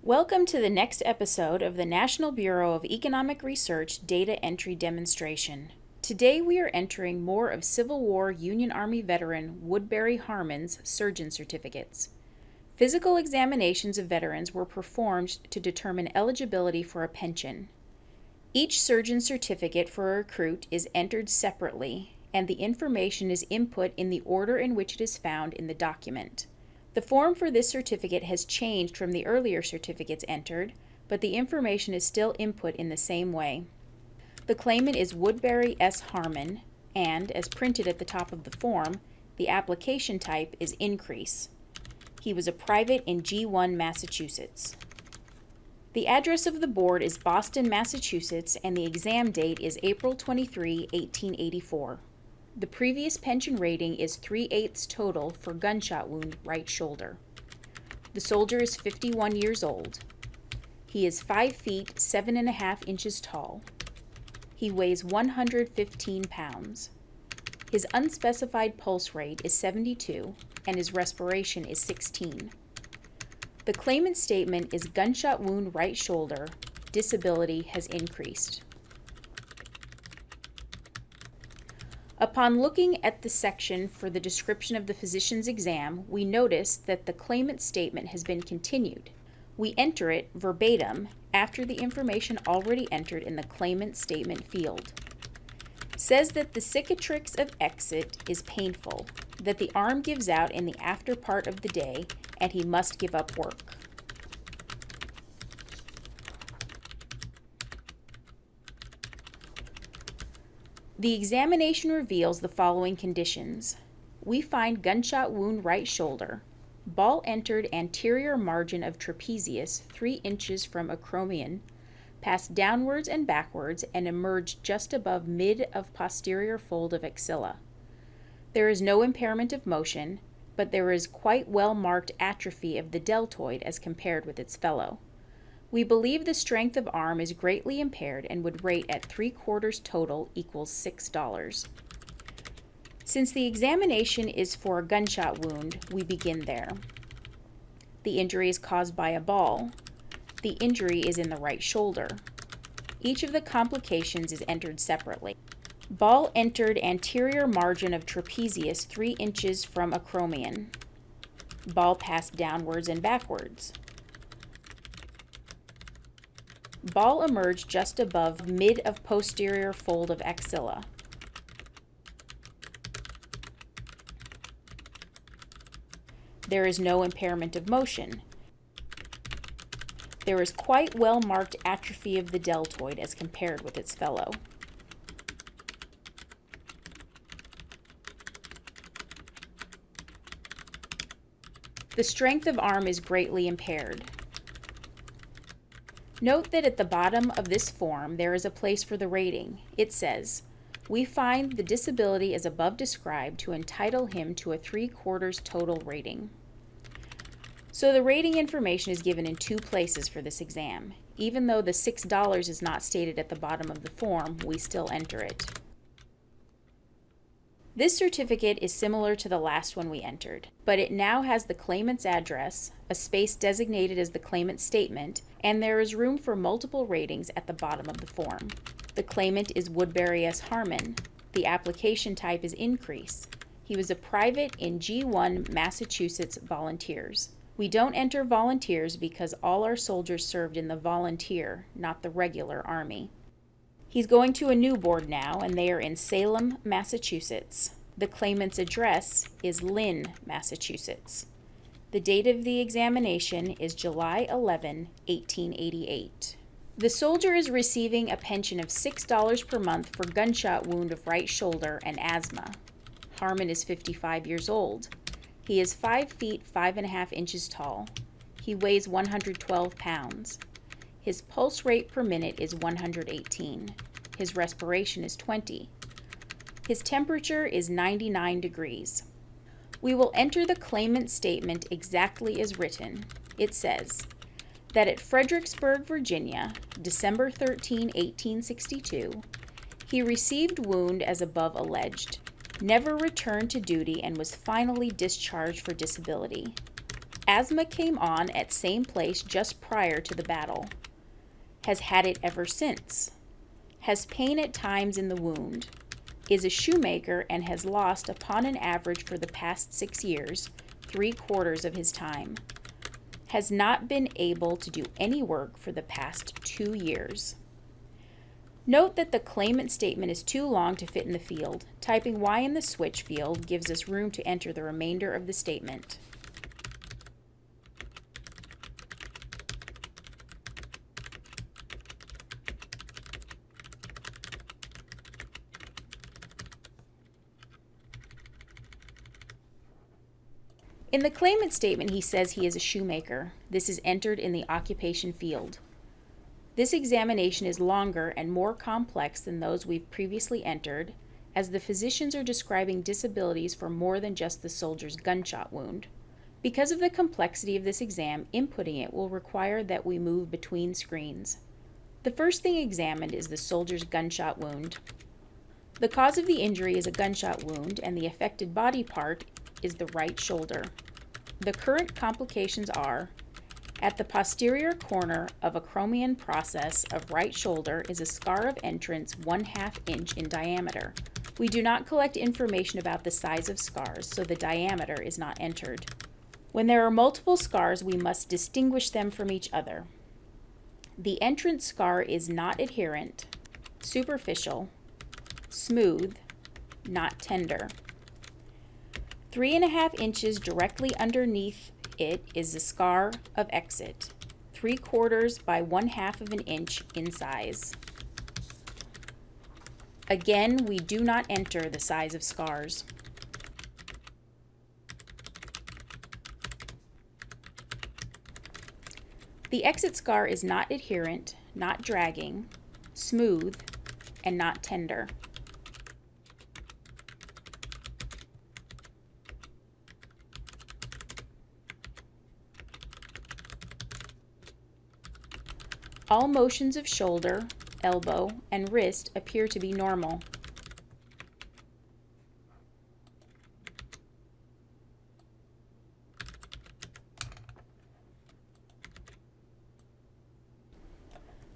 Welcome to the next episode of the National Bureau of Economic Research Data Entry Demonstration. Today we are entering more of Civil War Union Army veteran Woodbury Harmon's surgeon certificates. Physical examinations of veterans were performed to determine eligibility for a pension. Each surgeon certificate for a recruit is entered separately, and the information is input in the order in which it is found in the document. The form for this certificate has changed from the earlier certificates entered, but the information is still input in the same way. The claimant is Woodbury S. Harmon, and, as printed at the top of the form, the application type is increase. He was a private in G1, Massachusetts. The address of the board is Boston, Massachusetts, and the exam date is April 23, 1884. The previous pension rating is 3/8 total for gunshot wound right shoulder. The soldier is 51 years old. He is 5 feet 7.5 inches tall. He weighs 115 pounds. His unspecified pulse rate is 72 and his respiration is 16. The claimant's statement is gunshot wound right shoulder. Disability has increased. Upon looking at the section for the description of the physician's exam, we notice that the claimant's statement has been continued. We enter it verbatim after the information already entered in the claimant's statement field. Says that the cicatrix of exit is painful, that the arm gives out in the after part of the day, and he must give up work. The examination reveals the following conditions. We find gunshot wound right shoulder, ball entered anterior margin of trapezius 3 inches from acromion, passed downwards and backwards and emerged just above mid of posterior fold of axilla. There is no impairment of motion, but there is quite well marked atrophy of the deltoid as compared with its fellow. We believe the strength of arm is greatly impaired and would rate at 3/4 total equals $6. Since the examination is for a gunshot wound, we begin there. The injury is caused by a ball. The injury is in the right shoulder. Each of the complications is entered separately. Ball entered anterior margin of trapezius 3 inches from acromion. Ball passed downwards and backwards. Ball emerged just above mid of posterior fold of axilla. There is no impairment of motion. There is quite well marked atrophy of the deltoid as compared with its fellow. The strength of arm is greatly impaired. Note that at the bottom of this form there is a place for the rating. It says, "We find the disability as above described to entitle him to a 3/4 total rating." So the rating information is given in 2 places for this exam. Even though the $6 is not stated at the bottom of the form, we still enter it. This certificate is similar to the last one we entered, but it now has the claimant's address, a space designated as the claimant's statement, and there is room for multiple ratings at the bottom of the form. The claimant is Woodbury S. Harmon. The application type is increase. He was a private in G1, Massachusetts Volunteers. We don't enter volunteers because all our soldiers served in the volunteer, not the regular Army. He's going to a new board now, and they are in Salem, Massachusetts. The claimant's address is Lynn, Massachusetts. The date of the examination is July 11, 1888. The soldier is receiving a pension of $6 per month for gunshot wound of right shoulder and asthma. Harmon is 55 years old. He is 5 feet 5.5 inches tall. He weighs 112 pounds. His pulse rate per minute is 118. His respiration is 20. His temperature is 99 degrees. We will enter the claimant's statement exactly as written. It says that at Fredericksburg, Virginia, December 13, 1862, he received wound as above alleged, never returned to duty, and was finally discharged for disability. Asthma came on at same place just prior to the battle. Has had it ever since. Has pain at times in the wound. Is a shoemaker and has lost, upon an average for the past 6 years, 3/4 of his time. Has not been able to do any work for the past 2 years. Note that the claimant statement is too long to fit in the field. Typing Y in the switch field gives us room to enter the remainder of the statement. In the claimant statement, he says he is a shoemaker. This is entered in the occupation field. This examination is longer and more complex than those we've previously entered, as the physicians are describing disabilities for more than just the soldier's gunshot wound. Because of the complexity of this exam, inputting it will require that we move between screens. The first thing examined is the soldier's gunshot wound. The cause of the injury is a gunshot wound, and the affected body part is the right shoulder. The current complications are: at the posterior corner of acromion process of right shoulder is a scar of entrance 1/2 inch in diameter. We do not collect information about the size of scars, so the diameter is not entered. When there are multiple scars, we must distinguish them from each other. The entrance scar is not adherent, superficial, smooth, not tender. 3.5 inches directly underneath it is the scar of exit, 3/4 by 1/2 of an inch in size. Again, we do not enter the size of scars. The exit scar is not adherent, not dragging, smooth, and not tender. All motions of shoulder, elbow, and wrist appear to be normal.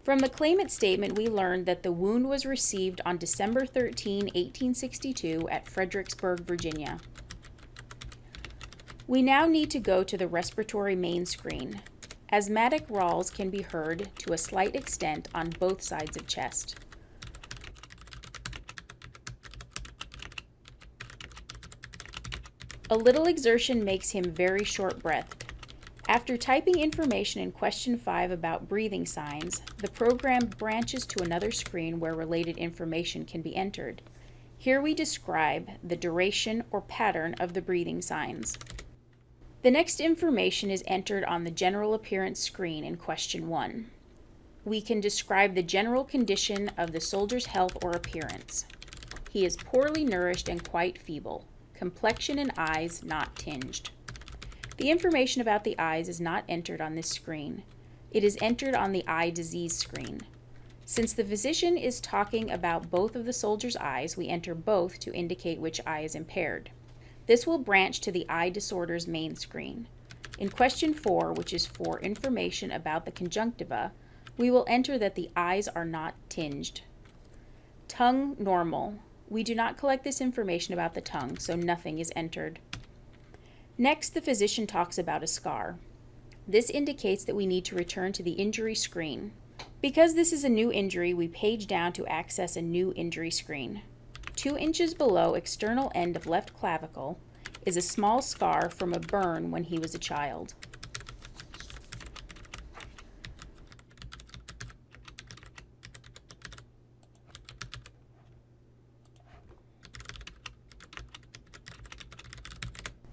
From the claimant statement, we learned that the wound was received on December 13, 1862 at Fredericksburg, Virginia. We now need to go to the respiratory main screen. Asthmatic rales can be heard to a slight extent on both sides of chest. A little exertion makes him very short-breathed. After typing information in question 5 about breathing signs, the program branches to another screen where related information can be entered. Here we describe the duration or pattern of the breathing signs. The next information is entered on the general appearance screen in question 1. We can describe the general condition of the soldier's health or appearance. He is poorly nourished and quite feeble. Complexion and eyes not tinged. The information about the eyes is not entered on this screen. It is entered on the eye disease screen. Since the physician is talking about both of the soldier's eyes, we enter both to indicate which eye is impaired. This will branch to the eye disorders main screen. In question 4, which is for information about the conjunctiva, we will enter that the eyes are not tinged. Tongue normal. We do not collect this information about the tongue, so nothing is entered. Next, the physician talks about a scar. This indicates that we need to return to the injury screen. Because this is a new injury, we page down to access a new injury screen. 2 inches below external end of left clavicle is a small scar from a burn when he was a child.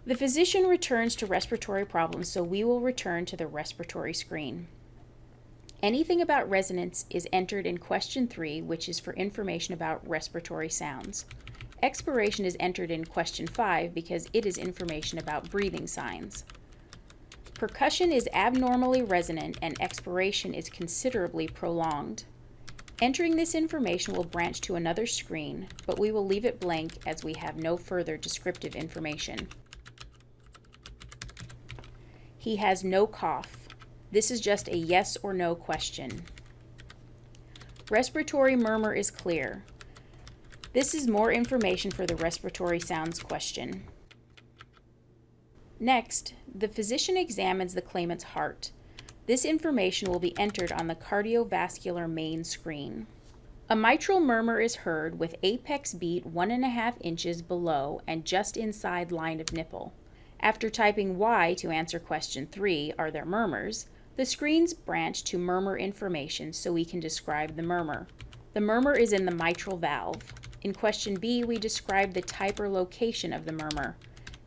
The physician returns to respiratory problems, so we will return to the respiratory screen. Anything about resonance is entered in question 3, which is for information about respiratory sounds. Expiration is entered in question 5 because it is information about breathing signs. Percussion is abnormally resonant and expiration is considerably prolonged. Entering this information will branch to another screen, but we will leave it blank as we have no further descriptive information. He has no cough. This is just a yes or no question. Respiratory murmur is clear. This is more information for the respiratory sounds question. Next, the physician examines the claimant's heart. This information will be entered on the cardiovascular main screen. A mitral murmur is heard with apex beat 1.5 inches below and just inside line of nipple. After typing Y to answer question 3, are there murmurs, the screens branch to murmur information so we can describe the murmur. The murmur is in the mitral valve. In question B, we describe the type or location of the murmur.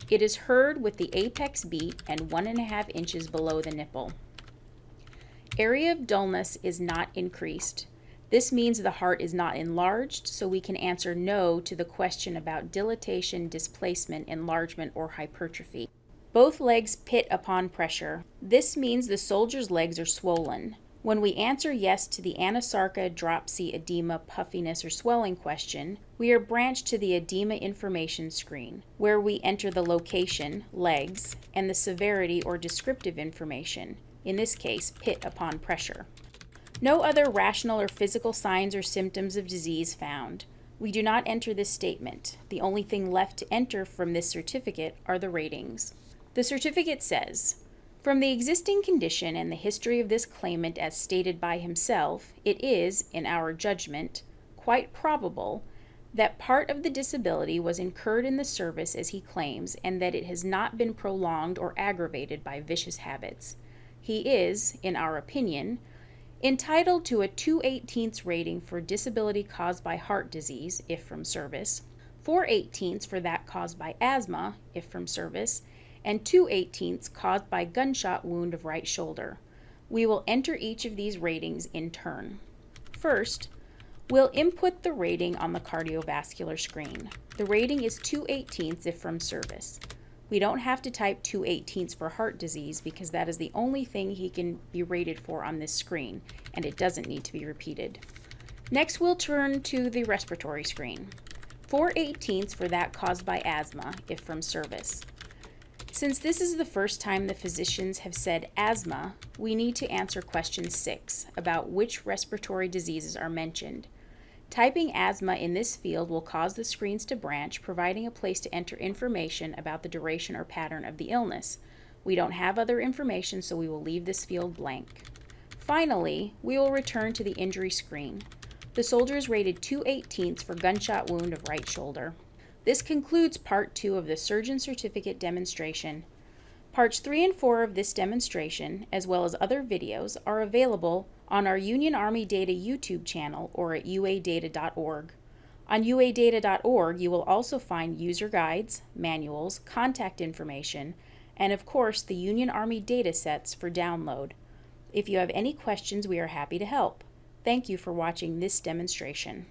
It is heard with the apex beat and 1.5 inches below the nipple. Area of dullness is not increased. This means the heart is not enlarged, so we can answer no to the question about dilatation, displacement, enlargement, or hypertrophy. Both legs pit upon pressure. This means the soldier's legs are swollen. When we answer yes to the anasarca, dropsy, edema, puffiness, or swelling question, we are branched to the edema information screen, where we enter the location, legs, and the severity or descriptive information, in this case, pit upon pressure. No other rational or physical signs or symptoms of disease found. We do not enter this statement. The only thing left to enter from this certificate are the ratings. The certificate says, from the existing condition and the history of this claimant as stated by himself, it is, in our judgment, quite probable that part of the disability was incurred in the service as he claims and that it has not been prolonged or aggravated by vicious habits. He is, in our opinion, entitled to a 2/18 rating for disability caused by heart disease, if from service, 4/18 for that caused by asthma, if from service, and 2/18 caused by gunshot wound of right shoulder. We will enter each of these ratings in turn. First, we'll input the rating on the cardiovascular screen. The rating is 2/18 if from service. We don't have to type 2/18 for heart disease because that is the only thing he can be rated for on this screen, and it doesn't need to be repeated. Next, we'll turn to the respiratory screen. 4/18 for that caused by asthma, if from service. Since this is the first time the physicians have said asthma, we need to answer question 6 about which respiratory diseases are mentioned. Typing asthma in this field will cause the screens to branch, providing a place to enter information about the duration or pattern of the illness. We don't have other information, so we will leave this field blank. Finally, we will return to the injury screen. The soldier is rated 2/18 for gunshot wound of right shoulder. This concludes Part 2 of the Surgeon Certificate demonstration. Parts 3 and 4 of this demonstration, as well as other videos, are available on our Union Army Data YouTube channel or at uadata.org. On uadata.org, you will also find user guides, manuals, contact information, and of course the Union Army data sets for download. If you have any questions, we are happy to help. Thank you for watching this demonstration.